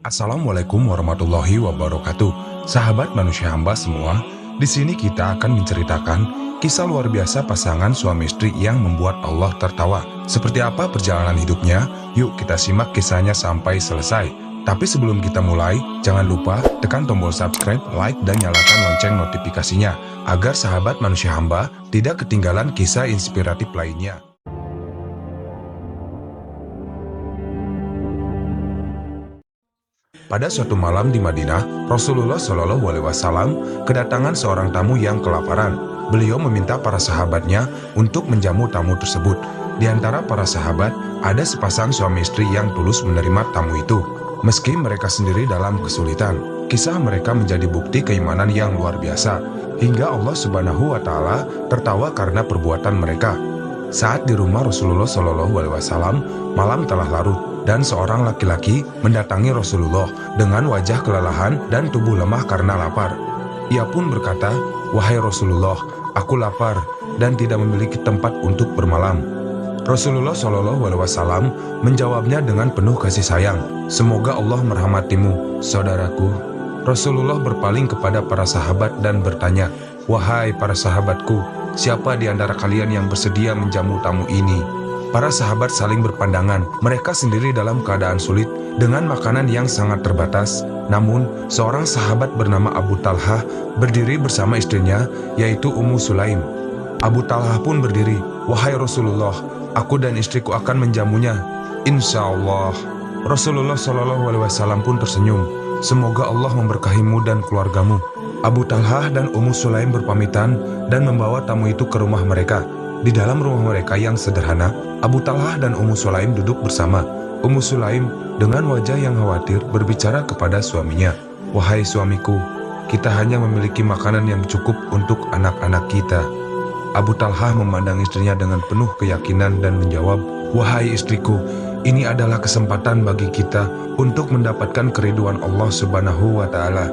Assalamualaikum warahmatullahi wabarakatuh. Sahabat manusia hamba semua, di sini kita akan menceritakan kisah luar biasa pasangan suami istri yang membuat Allah tertawa. Seperti apa perjalanan hidupnya? Yuk kita simak kisahnya sampai selesai. Tapi sebelum kita mulai, jangan lupa tekan tombol subscribe, like, dan nyalakan lonceng notifikasinya agar sahabat manusia hamba tidak ketinggalan kisah inspiratif lainnya. Pada suatu malam di Madinah, Rasulullah Shallallahu Alaihi Wasallam kedatangan seorang tamu yang kelaparan. Beliau meminta para sahabatnya untuk menjamu tamu tersebut. Di antara para sahabat, ada sepasang suami istri yang tulus menerima tamu itu. Meski mereka sendiri dalam kesulitan, kisah mereka menjadi bukti keimanan yang luar biasa. Hingga Allah Subhanahu wa Ta'ala tertawa karena perbuatan mereka. Saat di rumah Rasulullah Shallallahu Alaihi Wasallam, malam telah larut dan seorang laki-laki mendatangi Rasulullah dengan wajah kelelahan dan tubuh lemah karena lapar. Ia pun berkata, "Wahai Rasulullah, aku lapar dan tidak memiliki tempat untuk bermalam." Rasulullah Shallallahu Alaihi Wasallam menjawabnya dengan penuh kasih sayang, "Semoga Allah merahmatimu, saudaraku." Rasulullah berpaling kepada para sahabat dan bertanya, "Wahai para sahabatku, siapa di antara kalian yang bersedia menjamu tamu ini?" Para sahabat saling berpandangan, mereka sendiri dalam keadaan sulit dengan makanan yang sangat terbatas. Namun, seorang sahabat bernama Abu Talhah berdiri bersama istrinya, yaitu Ummu Sulaim. Abu Talhah pun berdiri, "Wahai Rasulullah, aku dan istriku akan menjamunya. Insya Allah." Rasulullah Shallallahu Alaihi Wasallam pun tersenyum, "Semoga Allah memberkahimu dan keluargamu." Abu Talhah dan Ummu Sulaim berpamitan dan membawa tamu itu ke rumah mereka. Di dalam rumah mereka yang sederhana, Abu Talhah dan Ummu Sulaim duduk bersama. Ummu Sulaim dengan wajah yang khawatir berbicara kepada suaminya, "Wahai suamiku, kita hanya memiliki makanan yang cukup untuk anak-anak kita." Abu Talhah memandang istrinya dengan penuh keyakinan dan menjawab, "Wahai istriku, ini adalah kesempatan bagi kita untuk mendapatkan keriduan Allah Subhanahu wa Ta'ala."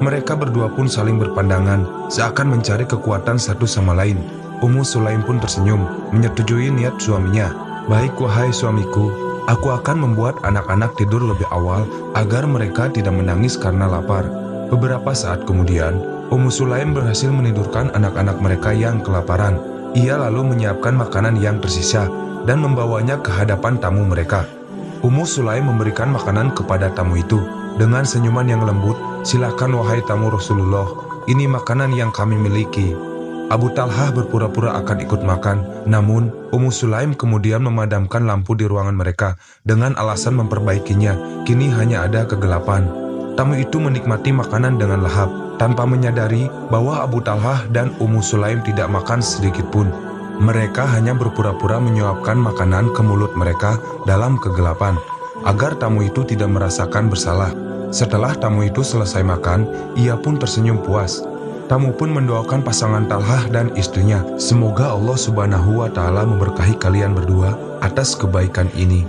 Mereka berdua pun saling berpandangan, seakan mencari kekuatan satu sama lain. Ummu Sulaim pun tersenyum, menyetujui niat suaminya. "Baik wahai suamiku, aku akan membuat anak-anak tidur lebih awal agar mereka tidak menangis karena lapar." Beberapa saat kemudian, Ummu Sulaim berhasil menidurkan anak-anak mereka yang kelaparan. Ia lalu menyiapkan makanan yang tersisa dan membawanya ke hadapan tamu mereka. Ummu Sulaim memberikan makanan kepada tamu itu dengan senyuman yang lembut, "Silakan wahai tamu Rasulullah, ini makanan yang kami miliki." Abu Talhah berpura-pura akan ikut makan, namun Ummu Sulaim kemudian memadamkan lampu di ruangan mereka dengan alasan memperbaikinya. Kini hanya ada kegelapan. Tamu itu menikmati makanan dengan lahap, tanpa menyadari bahwa Abu Talhah dan Ummu Sulaim tidak makan sedikit pun. Mereka hanya berpura-pura menyuapkan makanan ke mulut mereka dalam kegelapan, agar tamu itu tidak merasakan bersalah. Setelah tamu itu selesai makan, ia pun tersenyum puas. Tamu pun mendoakan pasangan Talhah dan istrinya, "Semoga Allah Subhanahu wa Ta'ala memberkahi kalian berdua atas kebaikan ini."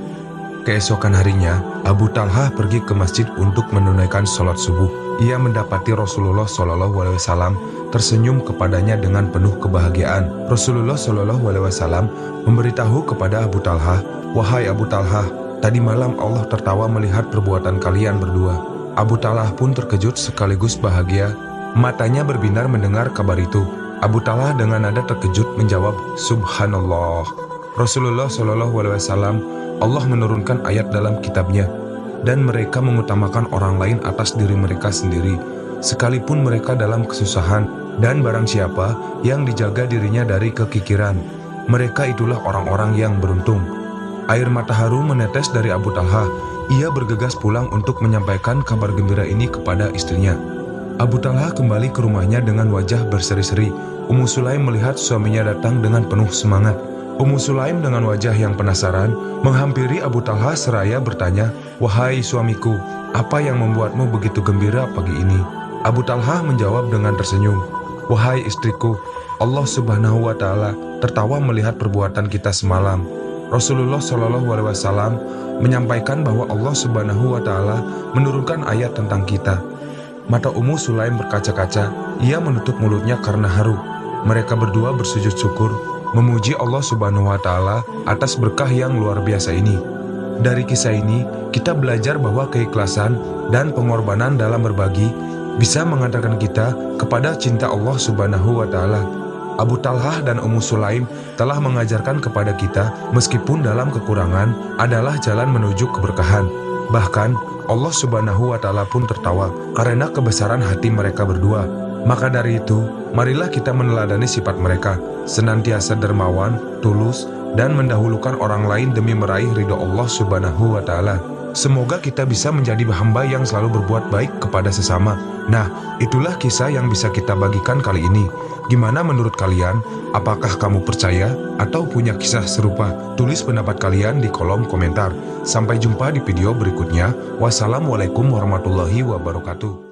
Keesokan harinya, Abu Talhah pergi ke masjid untuk menunaikan sholat subuh. Ia mendapati Rasulullah Shallallahu Alaihi Wasallam tersenyum kepadanya dengan penuh kebahagiaan. Rasulullah Shallallahu Alaihi Wasallam memberitahu kepada Abu Talhah, "Wahai Abu Talhah, tadi malam Allah tertawa melihat perbuatan kalian berdua." Abu Talhah pun terkejut sekaligus bahagia. Matanya berbinar mendengar kabar itu. Abu Talhah dengan nada terkejut menjawab, "Subhanallah." Rasulullah Shallallahu Alaihi Wasallam, Allah menurunkan ayat dalam kitabnya, "Dan mereka mengutamakan orang lain atas diri mereka sendiri, sekalipun mereka dalam kesusahan, dan barang siapa yang dijaga dirinya dari kekikiran, mereka itulah orang-orang yang beruntung." Air mata haru menetes dari Abu Talhah. Ia bergegas pulang untuk menyampaikan kabar gembira ini kepada istrinya. Abu Talhah kembali ke rumahnya dengan wajah berseri-seri. Ummu Sulaim melihat suaminya datang dengan penuh semangat. Ummu Sulaim dengan wajah yang penasaran menghampiri Abu Talhah seraya bertanya, "Wahai suamiku, apa yang membuatmu begitu gembira pagi ini?" Abu Talhah menjawab dengan tersenyum, "Wahai istriku, Allah Subhanahu wa Ta'ala tertawa melihat perbuatan kita semalam." Rasulullah Shallallahu Alaihi Wasallam menyampaikan bahwa Allah Subhanahu wa Ta'ala menurunkan ayat tentang kita. Mata Ummu Sulaim berkaca-kaca, ia menutup mulutnya karena haru. Mereka berdua bersujud syukur, memuji Allah Subhanahu wa Ta'ala atas berkah yang luar biasa ini. Dari kisah ini, kita belajar bahwa keikhlasan dan pengorbanan dalam berbagi bisa mengantarkan kita kepada cinta Allah Subhanahu wa Ta'ala. Abu Talhah dan Ummu Sulaim telah mengajarkan kepada kita, meskipun dalam kekurangan adalah jalan menuju keberkahan. Bahkan Allah Subhanahu wa Ta'ala pun tertawa karena kebesaran hati mereka berdua. Maka dari itu, marilah kita meneladani sifat mereka, senantiasa dermawan, tulus, dan mendahulukan orang lain demi meraih ridho Allah Subhanahu wa Ta'ala. Semoga kita bisa menjadi hamba yang selalu berbuat baik kepada sesama. Nah, itulah kisah yang bisa kita bagikan kali ini. Gimana menurut kalian? Apakah kamu percaya atau punya kisah serupa? Tulis pendapat kalian di kolom komentar. Sampai jumpa di video berikutnya. Wassalamualaikum warahmatullahi wabarakatuh.